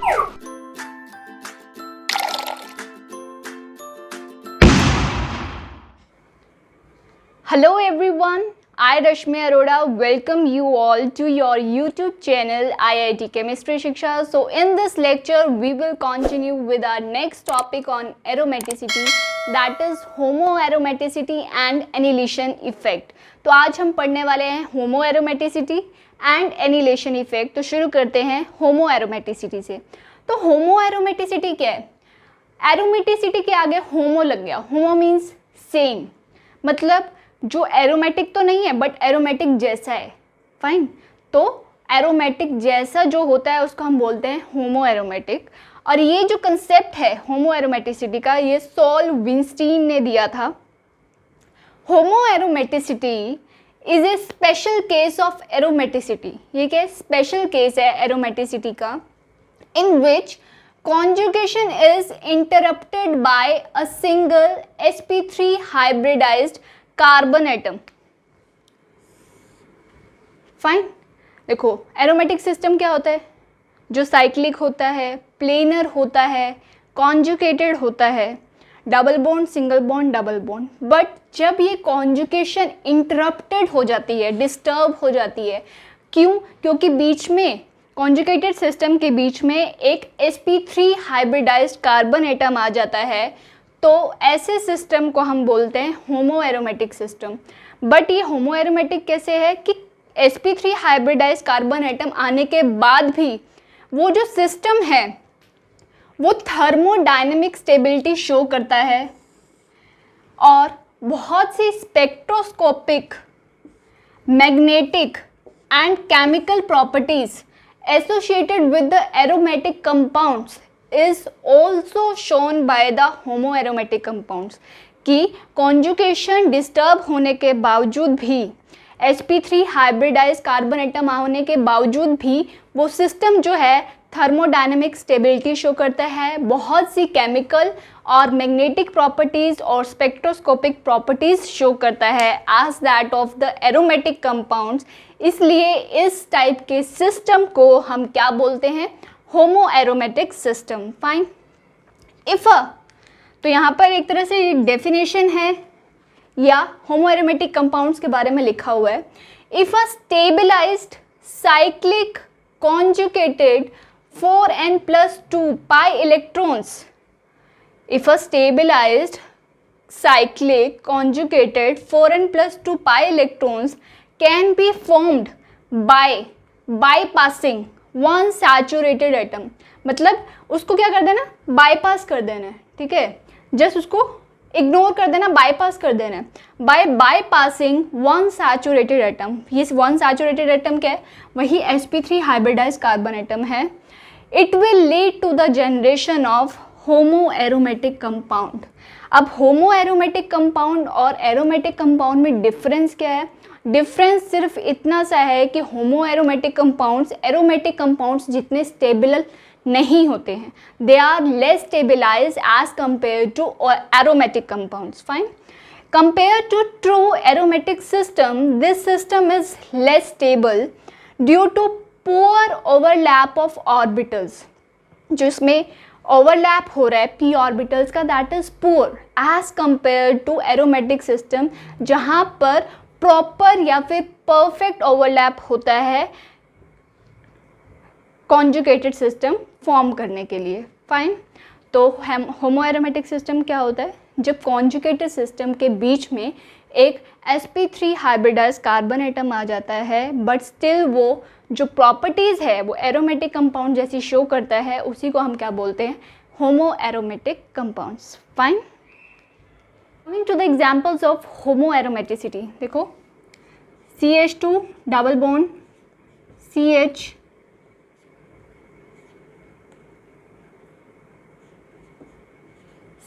Hello everyone, I Rashmi Arora welcome you all to your YouTube channel IIT Chemistry Shiksha. So in this lecture we will continue with our next topic on aromaticity, that is homoaromaticity and annihilation effect. तो आज हम पढ़ने वाले हैं homoaromaticity and annihilation effect. तो शुरू करते हैं homoaromaticity से. तो homoaromaticity क्या है? एरोमेटिसिटी के आगे होमो लग गया. होमो मीन्स सेम, मतलब जो एरोमेटिक तो नहीं है बट एरोमेटिक जैसा है. फाइन. तो एरोमेटिक जैसा जो होता है उसको हम बोलते हैं होमो एरोमेटिक. और ये जो कंसेप्ट है होमो एरोमेटिसिटी का, ये सॉल विंस्टीन ने दिया था. Homoaromaticity is a special case of aromaticity. ये क्या स्पेशल केस है एरोमेटिसिटी का, in which conjugation is interrupted by a single sp3 hybridized carbon atom. Fine. देखो एरोमेटिक सिस्टम क्या होता है, जो साइक्लिक होता है, प्लेनर होता है, कॉन्जुकेटेड होता है, double bond, single bond, double bond. But जब ये कॉन्जुकेशन इंटरप्टेड हो जाती है, डिस्टर्ब हो जाती है, क्यों? क्योंकि बीच में कॉन्जुगेटेड सिस्टम के बीच में एक sp3 हाइब्रिडाइज्ड कार्बन एटम आ जाता है, तो ऐसे सिस्टम को हम बोलते हैं होमो एरोमेटिक सिस्टम. बट ये होमो एरोमेटिक कैसे है कि sp3 हाइब्रिडाइज्ड कार्बन एटम आने के बाद भी वो जो सिस्टम है वो थर्मोडायनेमिक स्टेबिलिटी शो करता है और बहुत सी spectroscopic, magnetic and chemical properties associated with the aromatic compounds is also shown by the homoaromatic compounds. कि conjugation disturb होने के बावजूद भी, sp3 hybridized कार्बन एटम होने के बावजूद भी वो सिस्टम जो है थर्मोडायनेमिक स्टेबिलिटी शो करता है, बहुत सी केमिकल और मैग्नेटिक प्रॉपर्टीज़ और स्पेक्ट्रोस्कोपिक प्रॉपर्टीज़ शो करता है as that of the aromatic compounds. इसलिए इस टाइप के सिस्टम को हम क्या बोलते हैं? Homo aromatic system. Fine. If तो यहाँ पर एक तरह से डेफिनेशन है या होमो एरोमेटिक कंपाउंड्स के बारे में लिखा हुआ है. If a stabilized cyclic conjugated 4n+2 pi electrons. If a stabilized cyclic conjugated 4n+2 pi electrons can be formed by bypassing one saturated atom. मतलब उसको क्या कर देना? बाईपास कर देना है. ठीक है, जस्ट उसको इग्नोर कर देना, बाईपास कर देना है. By bypassing one saturated atom. ये वन सैचुरेटेड एटम क्या है? वही sp3 हाइब्रिडाइज्ड कार्बन एटम है. It will lead to the generation of homo aromatic compound. अब होमो एरोमेटिक कंपाउंड और एरोमेटिक कंपाउंड में डिफरेंस क्या है? डिफरेंस सिर्फ इतना सा है कि homo aromatic compounds aromatic compounds जितने स्टेबल नहीं होते हैं. They are less stabilize as compare to aromatic compounds. Fine. Compare to true aromatic system, this system is less stable due to poor overlap of orbitals. जो इसमें overlap हो रहा है p orbitals का, that is poor as compare to aromatic system जहाँ पर proper या फिर परफेक्ट ओवरलैप होता है कॉन्जुगेटेड सिस्टम फॉर्म करने के लिए. फाइन. तो होमो एरोमेटिक सिस्टम क्या होता है? जब कॉन्जुगेटेड सिस्टम के बीच में एक sp3 हाइब्रिडाइज्ड कार्बन एटम आ जाता है बट स्टिल वो जो प्रॉपर्टीज़ है वो एरोमेटिक कंपाउंड जैसी शो करता है, उसी को हम क्या बोलते हैं? Homo aromatic compounds. Fine. Coming to the examples of homo aromaticity. देखो CH2 double bond CH,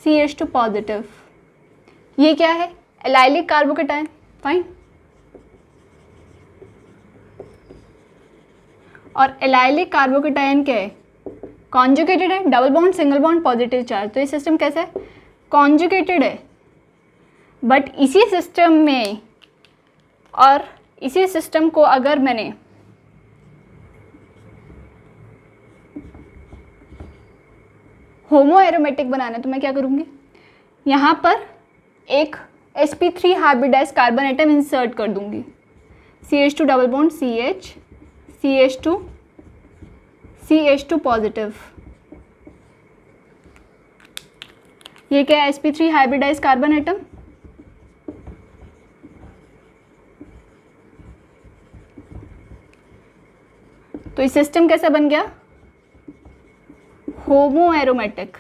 CH2 positive. ये क्या है? Allylic carbocation. फाइन. और एलाइलिक कार्बोकेटायन क्या है? कॉन्जुगेटेड है, double bond, single bond, positive charge. तो ये सिस्टम कैसा है? कॉन्जुगेटेड है. बट इसी सिस्टम में और इसी सिस्टम को अगर मैंने होमो एरोमेटिक बनाना है तो मैं क्या करूँगी, यहाँ पर एक sp3 hybridise carbon atom insert कर दूँगी, CH2 double bond CH, CH2 positive. ये क्या है, sp3 हाइब्रिडाइज कार्बन एटम। तो ये सिस्टम कैसा बन गया, होमो एरोमेटिक।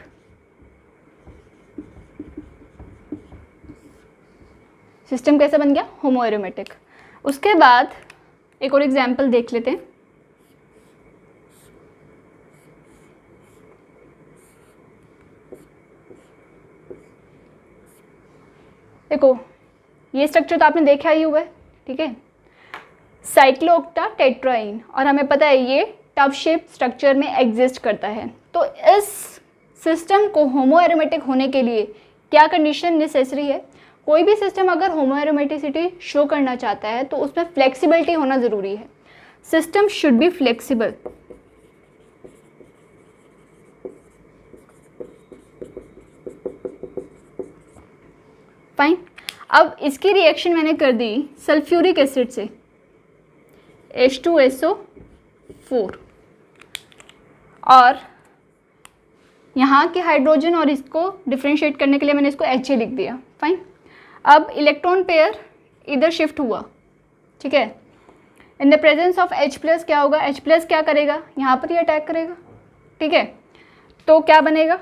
सिस्टम कैसा बन गया, होमो एरोमेटिक। उसके बाद एक और एग्जाम्पल देख लेते हैं। देखो ये स्ट्रक्चर तो आपने देखा ही हुआ है, ठीक है, साइक्लोऑक्टा टेट्राइन, और हमें पता है ये टब शेप स्ट्रक्चर में एग्जिस्ट करता है। तो इस सिस्टम को होमो एरोमेटिक होने के लिए क्या कंडीशन नेसेसरी है, कोई भी सिस्टम अगर होमो एरोमेटिसिटी शो करना चाहता है तो उसमें फ्लेक्सिबिलिटी होना ज़रूरी है। System should be flexible. Fine. अब इसकी रिएक्शन मैंने कर दी सल्फ्यूरिक एसिड से, H2SO4, और यहाँ के हाइड्रोजन और इसको डिफ्रेंशिएट करने के लिए मैंने इसको HA लिख दिया। फाइन। अब इलेक्ट्रॉन पेयर इधर शिफ्ट हुआ, ठीक है, in the presence of H+ क्या होगा, H+ क्या करेगा, यहाँ पर ही अटैक करेगा, ठीक है। तो क्या बनेगा,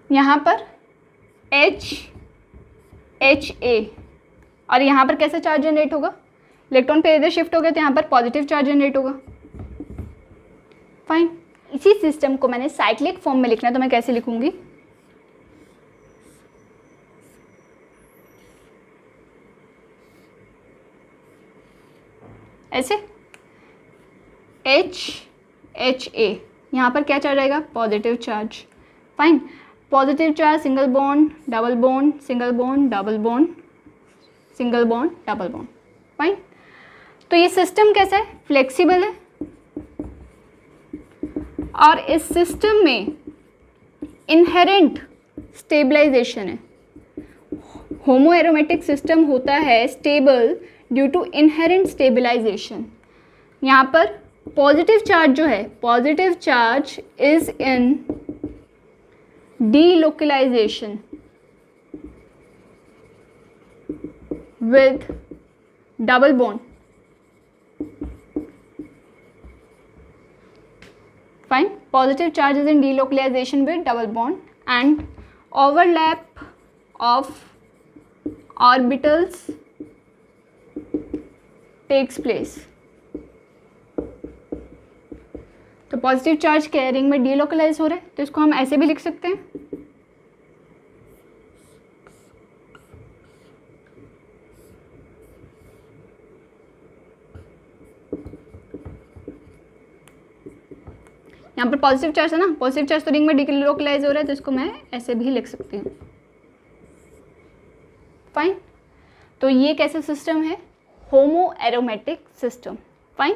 यहाँ पर HA, और यहाँ पर कैसे चार्ज जनरेट होगा, इलेक्ट्रॉन पे इधर शिफ्ट हो गया तो यहाँ पर पॉजिटिव चार्ज जनरेट होगा। फाइन। इसी सिस्टम को मैंने साइक्लिक फॉर्म में लिखना है तो मैं कैसे लिखूंगी, ऐसे HA, यहाँ पर क्या चार्ज आएगा, positive charge. Fine. Positive charge single bond double bond single bond double bond single bond double bond. Fine. तो ये सिस्टम कैसा है, फ्लेक्सिबल है, और इस सिस्टम में इनहेरेंट स्टेबलाइजेशन है। होमो एरोमेटिक सिस्टम होता है stable due to inherent stabilization. यहाँ पर पॉजिटिव चार्ज जो है, positive charge is in delocalization with double bond. Fine. Positive charge is in delocalization with double bond and overlap of orbitals takes place. तो positive charge क्या है, ring में delocalise हो रहा है, तो इसको हम ऐसे भी लिख सकते हैं, यहाँ पर पॉजिटिव चार्ज है ना, पॉजिटिव चार्ज तो रिंग में डीलोकलाइज हो रहा है, तो इसको मैं ऐसे भी लिख सकती हूँ। फाइन। तो ये कैसा सिस्टम है, homo aromatic system. Fine.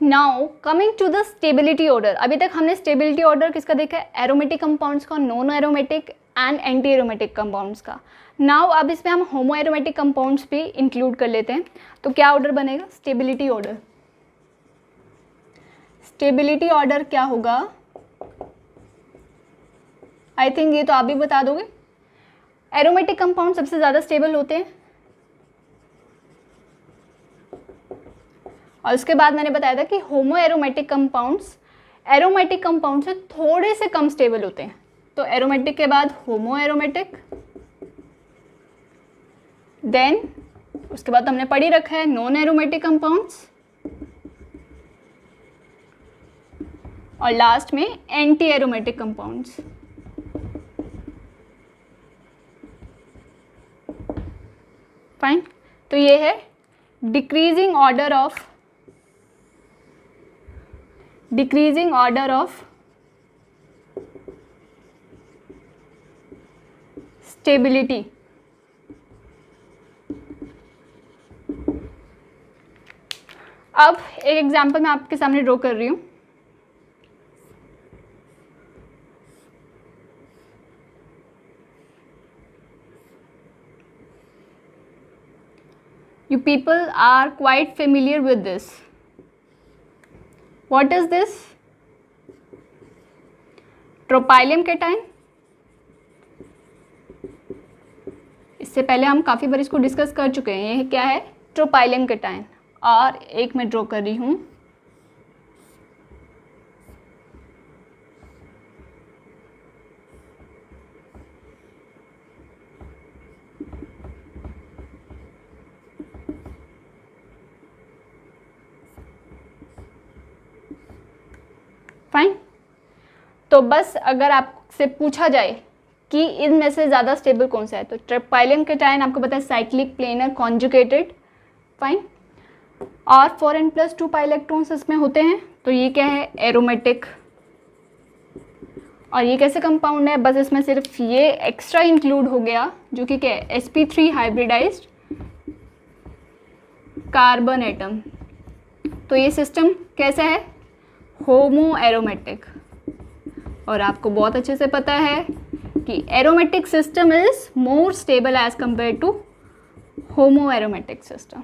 Now coming to the stability order. अभी तक हमने स्टेबिलिटी ऑर्डर किसका देखा है, एरोमेटिक कंपाउंड्स का, non aromatic and anti aromatic compounds का। नाउ अब इसमें हम होमो एरोमेटिक कंपाउंड्स भी इंक्लूड कर लेते हैं। तो क्या ऑर्डर बनेगा, स्टेबिलिटी ऑर्डर। स्टेबिलिटी ऑर्डर क्या होगा, आई थिंक ये तो आप भी बता दोगे। एरोमेटिक कंपाउंड सबसे ज़्यादा स्टेबल होते हैं, और उसके बाद मैंने बताया था कि homo aromatic compounds aromatic compound से थोड़े से कम स्टेबल होते हैं। तो एरोमेटिक के बाद होमो एरोमेटिक, देन उसके बाद हमने पढ़ी रखा है नॉन एरोमेटिक कंपाउंड्स, और लास्ट में एंटी एरोमेटिक कंपाउंड्स। फाइन। तो ये है डिक्रीजिंग ऑर्डर ऑफ स्टेबिलिटी। अब एक एग्जांपल मैं आपके सामने ड्रॉ कर रही हूँ। You people are quite familiar with this. What is this? Tropylium cation. इससे पहले हम काफ़ी बार इसको डिस्कस कर चुके हैं। ये क्या है? ट्रोपाइलियम कैटायन। और एक मैं ड्रॉ कर रही हूँ, फाइन। तो बस अगर आपसे पूछा जाए कि इनमें से ज़्यादा स्टेबल कौन सा है, तो ट्रोपाइलियम कैटायन आपको पता है साइक्लिक, प्लेनर, कॉन्जुगेटेड, फाइन। और 4n+2 पाई इलेक्ट्रॉन्स इसमें होते हैं। तो ये क्या है? एरोमेटिक। और ये कैसे कंपाउंड है? बस इसमें सिर्फ ये एक्स्ट्रा इंक्लूड हो गया जो कि क्या है? sp3 hybridized carbon atom. तो ये सिस्टम कैसा है? Homo aromatic. और आपको बहुत अच्छे से पता है कि aromatic system is more stable as compare to homo aromatic system.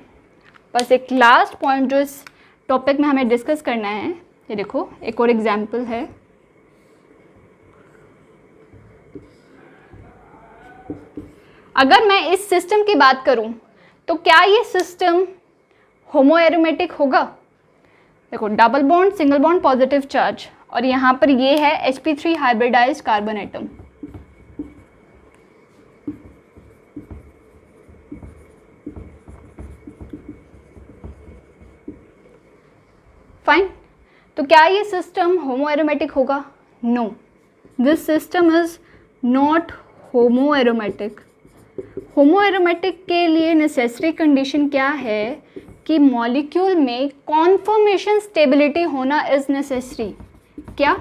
बस एक लास्ट पॉइंट जो इस टॉपिक में हमें डिस्कस करना है, ये देखो एक और एग्जाम्पल है। अगर मैं इस सिस्टम की बात करूं तो क्या ये सिस्टम होमो एरोमेटिक होगा? देखो, double bond, single bond, positive charge, और यहाँ पर ये है sp3 hybridized carbon atom. Fine. तो क्या ये सिस्टम होमो एरोमेटिक होगा? No, this system is not homo aromatic. Homo aromatic के लिए नेसेसरी कंडीशन क्या है कि मॉलिक्यूल में कॉन्फॉर्मेशन स्टेबिलिटी होना इज नेसेसरी। क्या?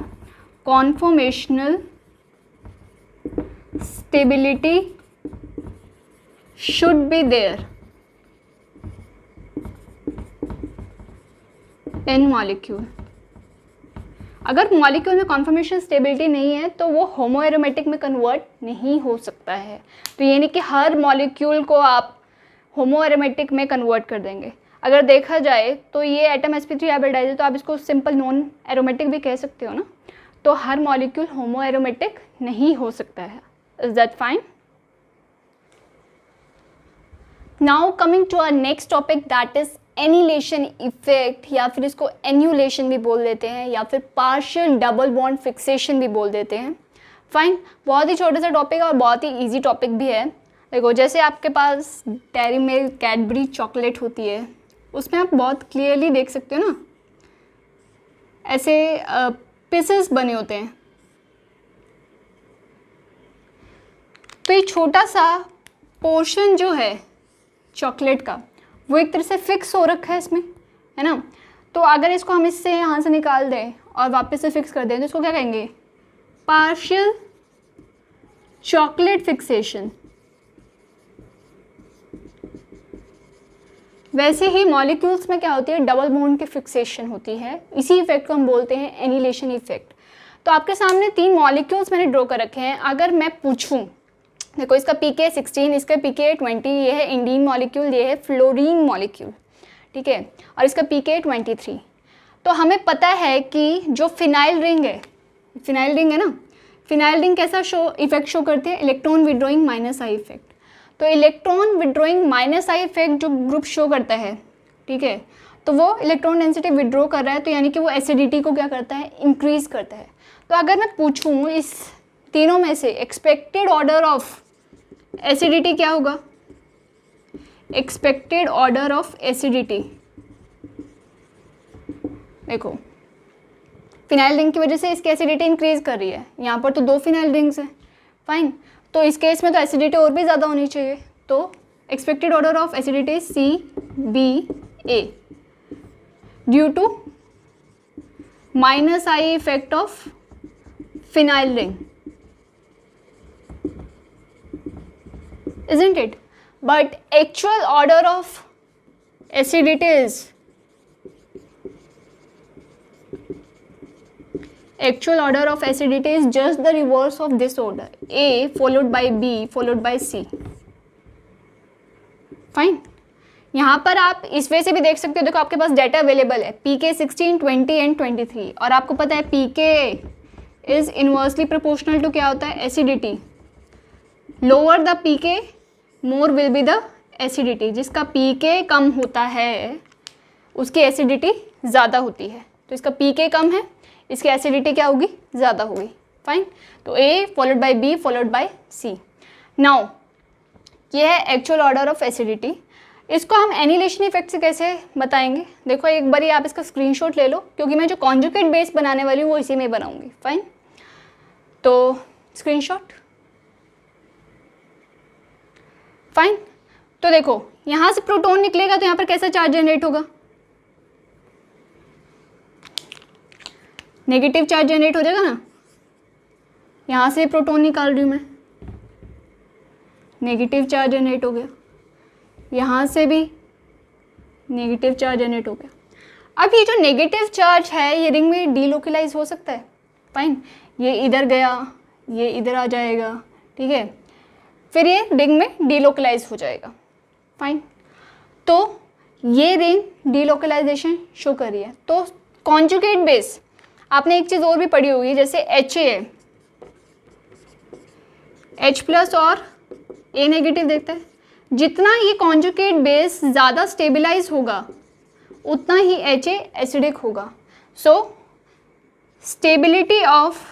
Conformational stability should be there in molecule. अगर मॉलिक्यूल में कॉन्फॉर्मेशन स्टेबिलिटी नहीं है तो वो होमो एरोमेटिक में कन्वर्ट नहीं हो सकता है। तो ये नहीं कि हर मॉलिक्यूल को आप होमो एरोमेटिक में कन्वर्ट कर देंगे। अगर देखा जाए तो ये एटम sp3 हाइब्रिडाइज है, तो आप इसको सिंपल नॉन एरोमेटिक भी कह सकते हो ना। तो हर मॉलिक्यूल होमो एरोमेटिक नहीं हो सकता है। Is that fine? Now coming to our next topic, that is annelation effect, या फिर इसको एन्यूलेशन भी बोल देते हैं, या फिर पार्शियल डबल बॉन्ड फिक्सेशन भी बोल देते हैं। फाइन। बहुत ही छोटा सा टॉपिक है और बहुत ही इजी टॉपिक भी है। देखो, जैसे आपके पास डेयरी मिल्क, कैडबरी चॉकलेट होती है, उसमें आप बहुत क्लियरली देख सकते हो ना, ऐसे पीसेस बने होते हैं। तो ये छोटा सा पोर्शन जो है चॉकलेट का, वो एक तरह से फिक्स हो रखा है इसमें, है ना। तो अगर इसको हम इससे यहाँ से निकाल दें और वापस से फिक्स कर दें तो इसको क्या कहेंगे? Partial chocolate fixation. वैसे ही मॉलिक्यूल्स में क्या होती है? डबल बॉन्ड की फिक्सेशन होती है। इसी इफेक्ट को हम बोलते हैं एनिलेशन इफेक्ट। तो आपके सामने 3 मॉलिक्यूल्स मैंने ड्रॉ कर रखे हैं। अगर मैं पूछूं, देखो इसका pK 16, इसका pK 20, ये है इंडीन मॉलिक्यूल, ये है फ्लोरीन मॉलिक्यूल, ठीक है, और इसका pK 23। तो हमें पता है कि जो फिनाइल रिंग है, फिनाइल रिंग है ना, फिनाइल रिंग कैसा इफेक्ट शो करते हैं? Electron withdrawing minus I effect. तो electron withdrawing minus I effect जो ग्रुप शो करता है, ठीक है, तो वो इलेक्ट्रॉन डेंसिटी विड्रॉ कर रहा है, तो यानी कि वो एसिडिटी को क्या करता है? इंक्रीज करता है। तो अगर मैं पूछूं इस तीनों में से एक्सपेक्टेड ऑर्डर ऑफ एसिडिटी क्या होगा? एक्सपेक्टेड ऑर्डर ऑफ एसिडिटी, देखो फिनाइल रिंग की वजह से इसकी एसिडिटी इंक्रीज कर रही है। यहाँ पर तो 2 फिनाइल रिंग्स हैं, फाइन। तो इस केस में तो एसिडिटी और भी ज़्यादा होनी चाहिए। तो expected order of acidity CBA due to minus I effect of phenyl ring, isn't it? But actual order of acidity is Actual order of acidity is just the reverse of this order, A followed by B followed by C. Fine. यहाँ पर आप इस वे से भी देख सकते हो, देखो आपके पास डाटा अवेलेबल है pK 16, 20 एंड 23 और आपको पता है pK is inversely proportional to क्या होता है, acidity. Lower the pK more will be the acidity. जिसका pK कम होता है उसकी एसिडिटी ज़्यादा होती है. तो इसका pK कम है, इसकी एसिडिटी क्या होगी, ज़्यादा होगी. फाइन. तो A followed by B followed by C. Now ये है एक्चुअल ऑर्डर ऑफ एसिडिटी. इसको हम एनिलेशन इफेक्ट से कैसे बताएंगे, देखो एक बारी आप इसका स्क्रीनशॉट ले लो, क्योंकि मैं जो कॉन्जुगेट बेस बनाने वाली हूँ वो इसी में बनाऊंगी. फाइन. तो स्क्रीनशॉट. फाइन. तो देखो यहाँ से प्रोटॉन निकलेगा तो यहाँ पर कैसा चार्ज जनरेट होगा, नेगेटिव चार्ज जनरेट हो जाएगा ना. यहाँ से प्रोटॉन निकाल रही हूँ मैं, नेगेटिव चार्ज जनरेट हो गया. यहाँ से भी नेगेटिव चार्ज जनरेट हो गया. अब ये जो नेगेटिव चार्ज है ये रिंग में डीलोकलाइज हो सकता है. फाइन. ये इधर गया, ये इधर आ जाएगा. ठीक है, फिर ये रिंग में डीलोकलाइज हो जाएगा. फाइन. तो ये रिंग डीलोकलाइजेशन शो कर रही है. तो कॉन्जुगेट बेस आपने एक चीज़ और भी पढ़ी होगी, जैसे HA है, H प्लस और A नेगेटिव देखते हैं. जितना ये कॉन्जुगेट बेस ज़्यादा स्टेबलाइज होगा उतना ही HA एसिडिक होगा. So stability of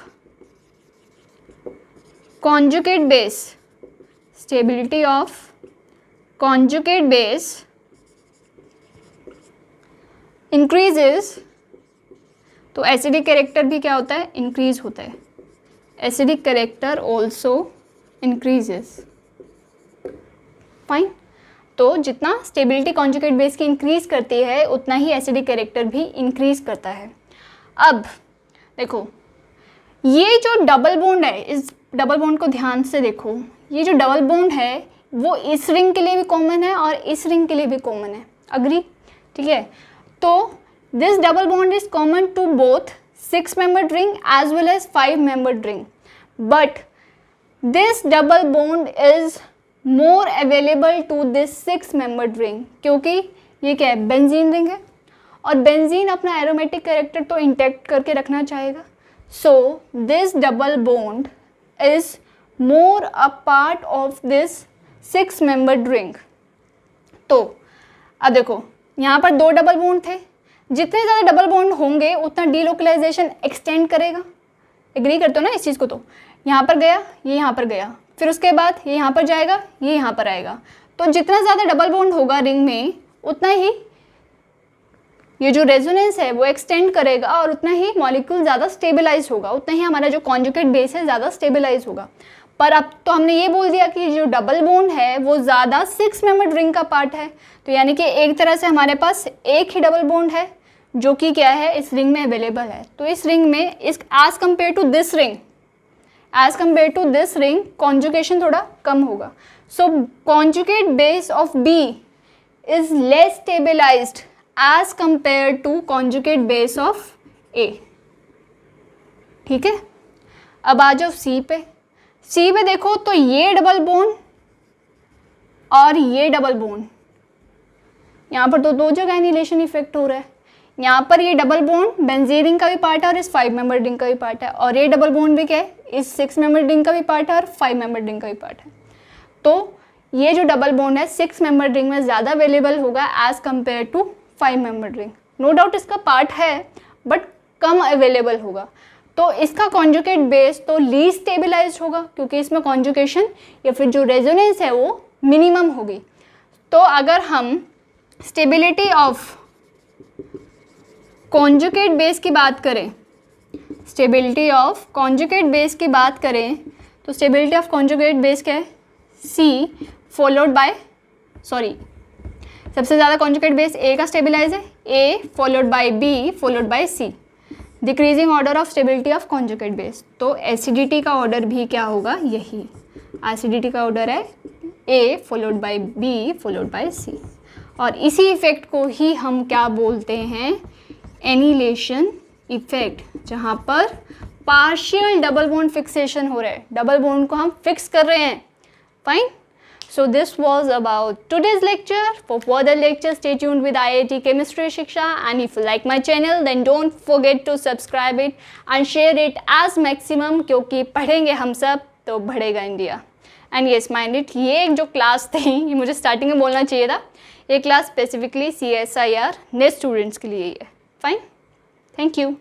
conjugate base, stability of conjugate base increases. तो एसिडिक कैरेक्टर भी क्या होता है, इंक्रीज होता है. Acidic character also increases. Fine. तो जितना स्टेबिलिटी कॉन्जुगेट बेस की इंक्रीज करती है उतना ही एसिडिक कैरेक्टर भी इंक्रीज करता है. अब देखो ये जो डबल बॉन्ड है, इस डबल बॉन्ड को ध्यान से देखो. ये जो डबल बॉन्ड है वो इस रिंग के लिए भी कॉमन है और इस रिंग के लिए भी कॉमन है. अग्री. ठीक है. तो this double bond is common to both 6-membered ring as well as 5-membered ring, but this double bond is more available to this 6-membered ring क्योंकि ये क्या है, बेंजीन रिंग है और बेंजीन अपना एरोमेटिक कैरेक्टर तो इंटैक्ट करके रखना चाहेगा. so this double bond is more a part of this 6-membered ring. तो अब देखो यहाँ पर दो डबल बॉन्ड थे, जितने ज़्यादा डबल बॉन्ड होंगे उतना डीलोकलाइजेशन एक्सटेंड करेगा. एग्री करते हो ना इस चीज़ को. तो यहाँ पर गया, ये यहाँ पर गया, फिर उसके बाद ये यहाँ पर जाएगा, ये यहाँ पर आएगा. तो जितना ज़्यादा डबल बॉन्ड होगा रिंग में उतना ही ये जो रेजोनेंस है वो एक्सटेंड करेगा और उतना ही मॉलिक्यूल ज़्यादा स्टेबलाइज होगा, उतना ही हमारा जो कॉन्जुगेट बेस है ज़्यादा स्टेबलाइज होगा. पर अब तो हमने ये बोल दिया कि जो डबल बॉन्ड है वो ज़्यादा 6-membered रिंग का पार्ट है. तो यानी कि एक तरह से हमारे पास एक ही डबल बॉन्ड है जो कि क्या है, इस रिंग में अवेलेबल है. तो इस रिंग में इस as compare to this ring conjugation थोड़ा कम होगा. So conjugate base of B is less stabilized as compare to conjugate base of A. ठीक है. अब आ जाओ C पे. C पे देखो तो ये डबल बॉन्ड और ये डबल बॉन्ड, यहाँ पर तो दो जगह एनिलेशन इफेक्ट हो रहा है. यहाँ पर ये डबल बॉन्ड बेंजीन रिंग का भी पार्ट है और इस 5-membered रिंग का भी पार्ट है, और ये डबल बॉन्ड भी क्या है, इस 6-membered रिंग का भी पार्ट है और 5-membered रिंग का भी पार्ट है. तो ये जो डबल बॉन्ड है 6-membered रिंग में ज़्यादा अवेलेबल होगा as compare to 5-membered ring. No doubt इसका पार्ट है बट कम अवेलेबल होगा. तो इसका कॉन्जुगेट बेस तो लीस्ट स्टेबलाइज होगा क्योंकि इसमें कॉन्जुगेशन या फिर जो रेजोनेंस है वो मिनिमम होगी. तो अगर हम स्टेबिलिटी ऑफ कॉन्जुगेट बेस की बात करें, स्टेबिलिटी ऑफ कॉन्जुगेट बेस की बात करें तो स्टेबिलिटी ऑफ कॉन्जुगेट बेस क्या है, C फॉलोड बाय सबसे ज़्यादा कॉन्जुगेट बेस A का स्टेबिलाइज है, A followed by B followed by C. Decreasing order of stability of conjugate base. तो एसिडिटी का ऑर्डर भी क्या होगा, यही एसिडिटी का ऑर्डर है A followed by B followed by C. और इसी इफेक्ट को ही हम क्या बोलते हैं, एनिलेशन इफेक्ट, जहाँ पर पार्शियल डबल बॉन्ड फिक्सेशन हो रहा है, डबल बॉन्ड को हम फिक्स कर रहे हैं. Fine. So this was about today's lecture. For further lectures, stay tuned with IIT Chemistry Shiksha. And if you like my channel, then don't forget to subscribe it and share it as maximum, क्योंकि पढ़ेंगे हम सब तो बढ़ेगा India. And yes minded, ये जो class थी ये मुझे स्टार्टिंग में बोलना चाहिए था. ये class specifically CSIR net students के लिए ही है. फाइन. Thank you.